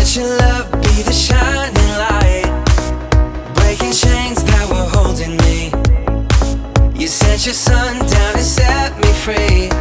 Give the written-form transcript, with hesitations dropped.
Let your love be the shining light, breaking chains that were holding me. You sent your sun down and set me free.